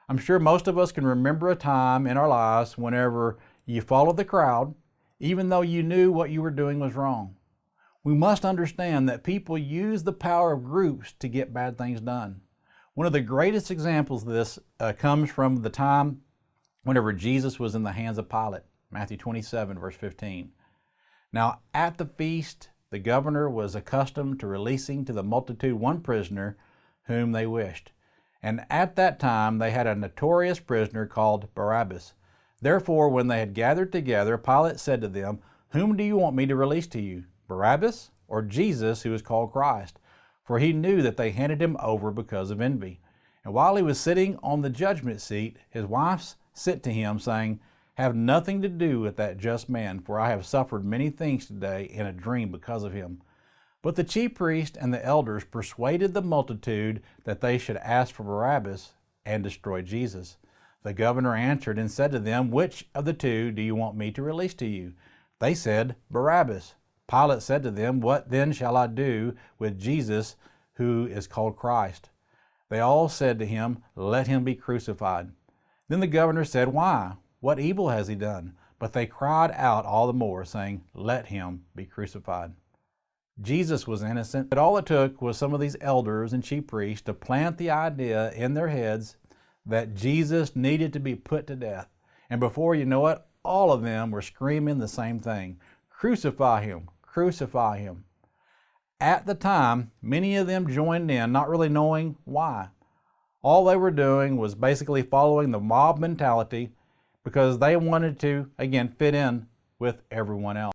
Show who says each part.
Speaker 1: I'm sure most of us can remember a time in our lives whenever you followed the crowd, even though you knew what you were doing was wrong. We must understand that people use the power of groups to get bad things done. One of the greatest examples of this comes from the time whenever Jesus was in the hands of Pilate, Matthew 27, verse 15. Now, at the feast, the governor was accustomed to releasing to the multitude one prisoner whom they wished. And at that time, they had a notorious prisoner called Barabbas. Therefore, when they had gathered together, Pilate said to them, "Whom do you want me to release to you, Barabbas or Jesus, who is called Christ?" For he knew that they handed him over because of envy. And while he was sitting on the judgment seat, his wife sent to him, saying, "Have nothing to do with that just man, for I have suffered many things today in a dream because of him." But the chief priests and the elders persuaded the multitude that they should ask for Barabbas and destroy Jesus. The governor answered and said to them, "Which of the two do you want me to release to you?" They said, "Barabbas." Pilate said to them, "What then shall I do with Jesus, who is called Christ?" They all said to him, "Let him be crucified." Then the governor said, "Why? What evil has he done?" But they cried out all the more, saying, "Let him be crucified." Jesus was innocent, but all it took was some of these elders and chief priests to plant the idea in their heads that Jesus needed to be put to death. And before you know it, all of them were screaming the same thing: "Crucify him, crucify him." At the time, many of them joined in, not really knowing why. All they were doing was basically following the mob mentality because they wanted to, again, fit in with everyone else.